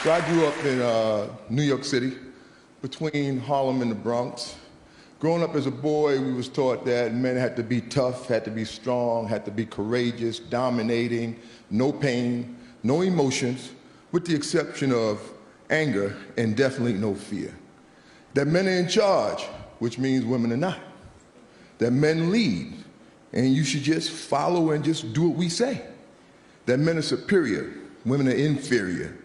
So I grew up in New York City, between Harlem and the Bronx. Growing up as a boy, we was taught that men had to be tough, had to be strong, had to be courageous, dominating, no pain, no emotions, with the exception of anger and definitely no fear. That men are in charge, which means women are not. That men lead, and you should just follow and just do what we say. That men are superior, women are inferior.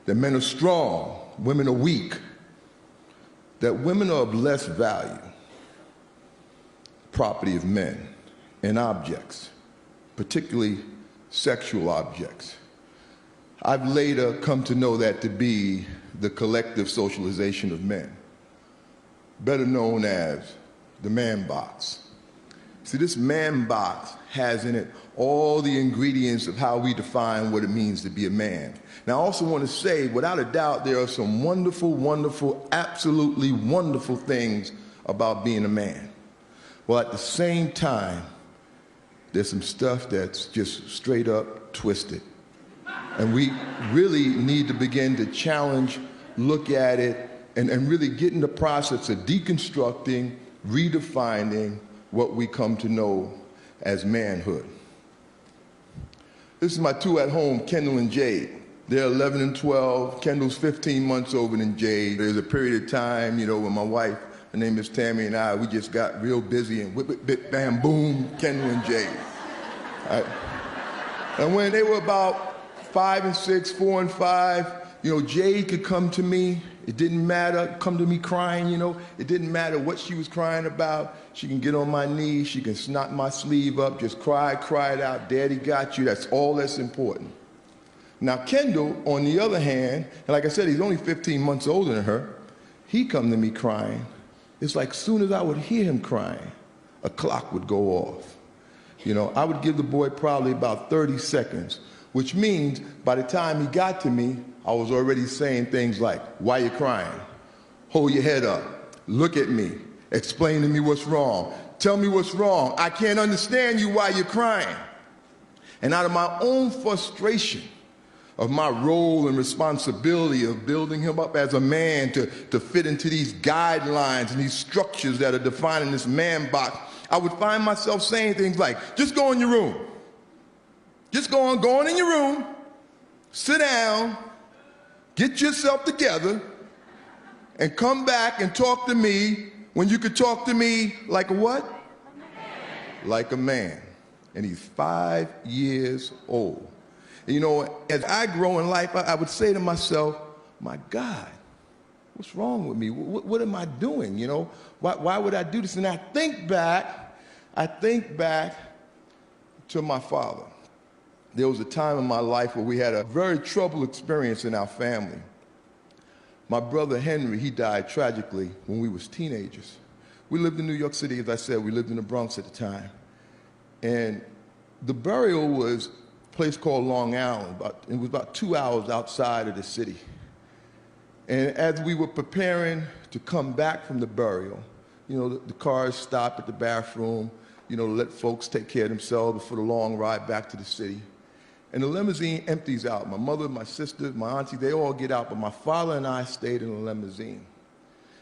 That men are strong, women are weak. That women are of less value, property of men, and objects, particularly sexual objects. I've later come to know that to be the collective socialization of men, better known as the man box. See, this man box has in it all the ingredients of how we define what it means to be a man. Now, I also want to say, without a doubt, there are some wonderful, wonderful, absolutely wonderful things about being a man. Well, at the same time, there's some stuff that's just straight up twisted. And we really need to begin to challenge, look at it, and really get in the process of deconstructing, redefining what we come to know as manhood. This is my two at home, Kendall and Jade. They're 11 and 12. Kendall's 15 months older than Jade. There's a period of time, when my wife, her name is Tammy, and we just got real busy and whip, whip, bip, bam, boom, Kendall and Jade. Right? And when they were about 5 and 6, 4 and 5, Jade could come to me. It didn't matter, come to me crying, It didn't matter what she was crying about. She can get on my knees, she can snot my sleeve up, just cry it out, Daddy got you, that's all that's important. Now Kendall, on the other hand, and like I said, he's only 15 months older than her, he come to me crying. It's like as soon as I would hear him crying, a clock would go off. I would give the boy probably about 30 seconds, which means by the time he got to me, I was already saying things like, why you crying? Hold your head up, look at me, explain to me what's wrong, tell me what's wrong, I can't understand you why you're crying. And out of my own frustration of my role and responsibility of building him up as a man to fit into these guidelines and these structures that are defining this man box, I would find myself saying things like, just go in your room. Just go on in your room, sit down, get yourself together, and come back and talk to me when you could talk to me like a what? Like a man. And he's 5 years old. And as I grow in life, I would say to myself, my God, what's wrong with me? What am I doing? Why would I do this? And I think back to my father. There was a time in my life where we had a very troubled experience in our family. My brother Henry, he died tragically when we was teenagers. We lived in New York City, as I said, we lived in the Bronx at the time. And the burial was a place called Long Island. It was about 2 hours outside of the city. And as we were preparing to come back from the burial, the cars stopped at the bathroom, to let folks take care of themselves before the long ride back to the city. And the limousine empties out. My mother, my sister, my auntie, they all get out, but my father and I stayed in the limousine.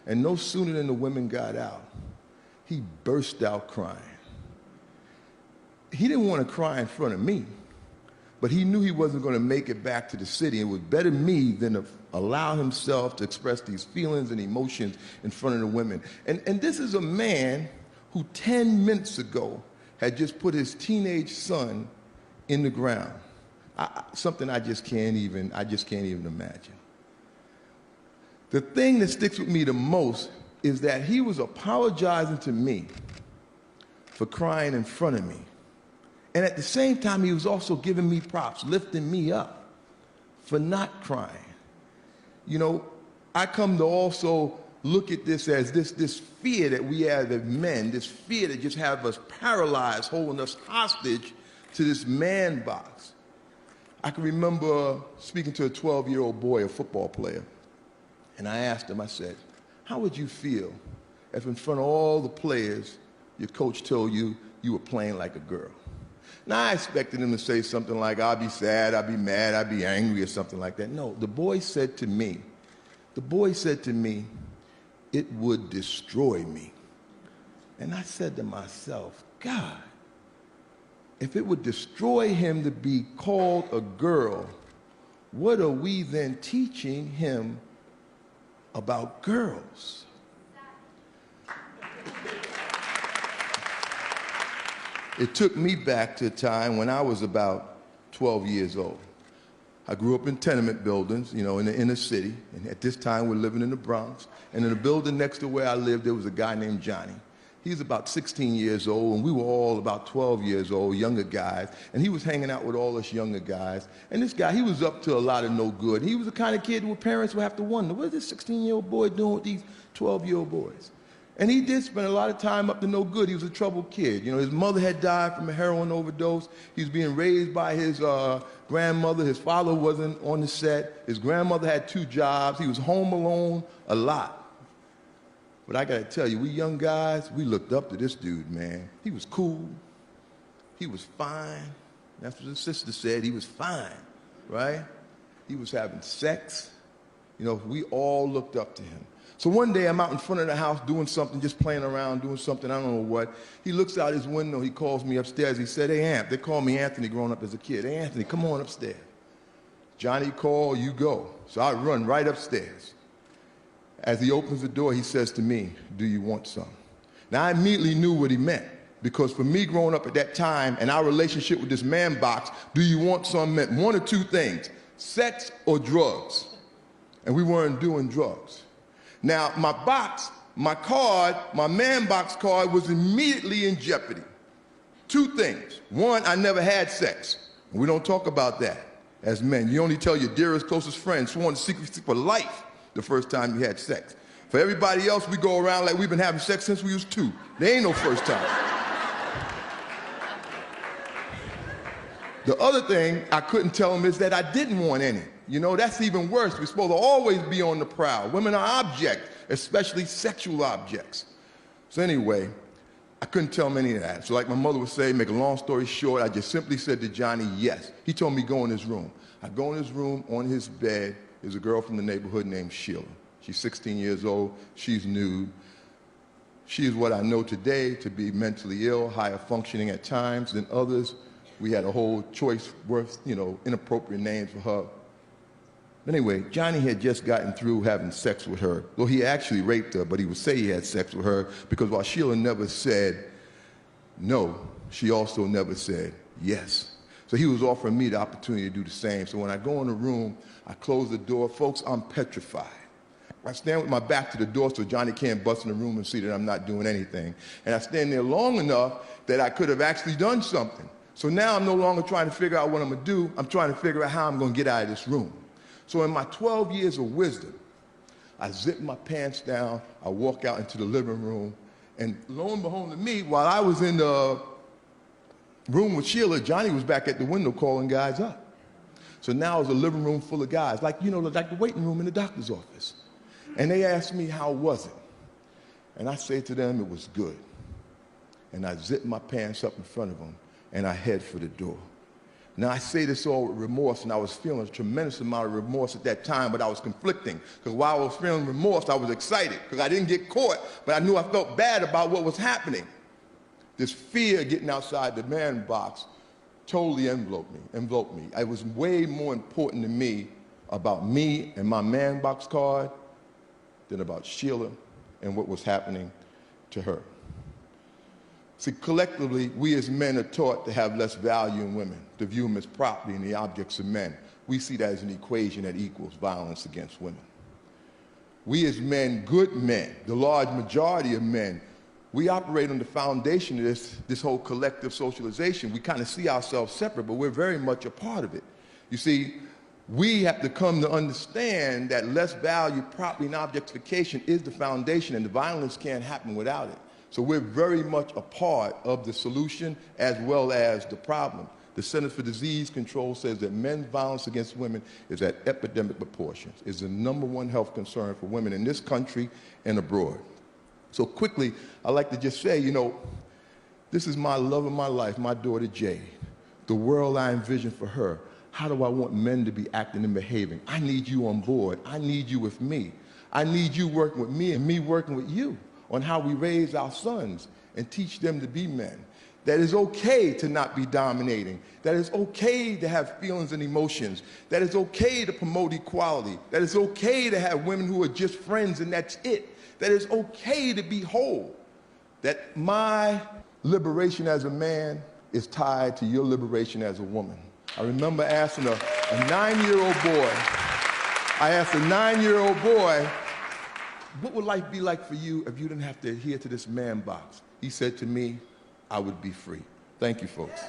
And no sooner than the women got out, he burst out crying. He didn't want to cry in front of me, but he knew he wasn't going to make it back to the city. It was better me than to allow himself to express these feelings and emotions in front of the women. And this is a man who 10 minutes ago had just put his teenage son in the ground. Something I just can't even imagine. The thing that sticks with me the most is that he was apologizing to me for crying in front of me. And at the same time, he was also giving me props, lifting me up for not crying. I come to also look at this as this fear that we have as men, this fear that just have us paralyzed, holding us hostage to this man box. I can remember speaking to a 12-year-old boy, a football player, and I asked him, I said, how would you feel if in front of all the players, your coach told you you were playing like a girl? Now, I expected him to say something like, I'll be sad, I'll be mad, I'll be angry, or something like that. No, the boy said to me, it would destroy me. And I said to myself, God, if it would destroy him to be called a girl, what are we then teaching him about girls? It took me back to a time when I was about 12 years old. I grew up in tenement buildings, in the inner city, and at this time we're living in the Bronx. And in the building next to where I lived, there was a guy named Johnny. He was about 16 years old, and we were all about 12 years old, younger guys, and he was hanging out with all us younger guys. And this guy, he was up to a lot of no good. He was the kind of kid where parents would have to wonder, what is this 16-year-old boy doing with these 12-year-old boys? And he did spend a lot of time up to no good. He was a troubled kid. His mother had died from a heroin overdose. He was being raised by his grandmother. His father wasn't on the set. His grandmother had 2 jobs. He was home alone a lot. But I got to tell you, we young guys, we looked up to this dude, man. He was cool. He was fine. That's what his sister said. He was fine, right? He was having sex. We all looked up to him. So one day I'm out in front of the house doing something, just playing around, doing something, I don't know what. He looks out his window, he calls me upstairs. He said, hey, Amp, they called me Anthony growing up as a kid. Hey, Anthony, come on upstairs. Johnny called, you go. So I run right upstairs. As he opens the door, he says to me, do you want some? Now, I immediately knew what he meant, because for me growing up at that time and our relationship with this man box, do you want some meant one or two things, sex or drugs. And we weren't doing drugs. Now, my box, my card, my man box card was immediately in jeopardy. 2 things. One, I never had sex. We don't talk about that as men. You only tell your dearest, closest friends, sworn to secrecy for life, the first time you had sex. For everybody else, we go around like we've been having sex since we was 2. There ain't no first time. The other thing I couldn't tell them is that I didn't want any. That's even worse. We're supposed to always be on the prowl. Women are objects, especially sexual objects. So anyway, I couldn't tell him any of that. So like my mother would say, make a long story short, I just simply said to Johnny, yes. He told me go in his room. I go in his room, on his bed is a girl from the neighborhood named Sheila. She's 16 years old, she's nude. She is what I know today to be mentally ill, higher functioning at times than others. We had a whole choice worth, inappropriate names for her. But anyway, Johnny had just gotten through having sex with her. Well, he actually raped her, but he would say he had sex with her because while Sheila never said no, she also never said yes. So he was offering me the opportunity to do the same. So when I go in the room, I close the door. Folks, I'm petrified. I stand with my back to the door so Johnny can't bust in the room and see that I'm not doing anything. And I stand there long enough that I could have actually done something. So now I'm no longer trying to figure out what I'm going to do. I'm trying to figure out how I'm going to get out of this room. So in my 12 years of wisdom, I zip my pants down, I walk out into the living room, and lo and behold to me, while I was in the room with Sheila, Johnny was back at the window calling guys up. So now it's a living room full of guys, like the waiting room in the doctor's office. And they asked me, how was it? And I say to them, it was good. And I zip my pants up in front of them, and I head for the door. Now, I say this all with remorse, and I was feeling a tremendous amount of remorse at that time, but I was conflicting. Because while I was feeling remorse, I was excited, because I didn't get caught, but I knew I felt bad about what was happening. This fear of getting outside the man box totally enveloped me. It was way more important to me about me and my man box card than about Sheila and what was happening to her. See, collectively, we as men are taught to have less value in women, to view them as property and the objects of men. We see that as an equation that equals violence against women. We as men, good men, the large majority of men, we operate on the foundation of this whole collective socialization. We kind of see ourselves separate, but we're very much a part of it. You see, we have to come to understand that less value, property, and objectification is the foundation, and the violence can't happen without it. So we're very much a part of the solution as well as the problem. The Centers for Disease Control says that men's violence against women is at epidemic proportions. It's the #1 health concern for women in this country and abroad. So quickly, I'd like to just say, this is my love of my life, my daughter Jay. the world I envision for her. How do I want men to be acting and behaving? I need you on board. I need you with me. I need you working with me and me working with you on how we raise our sons and teach them to be men. That it's okay to not be dominating. That it's okay to have feelings and emotions. That it's okay to promote equality. That it's okay to have women who are just friends and that's it. That it's okay to be whole. That my liberation as a man is tied to your liberation as a woman. I remember asking a 9-year-old boy, what would life be like for you if you didn't have to adhere to this man box? He said to me, I would be free. Thank you, folks.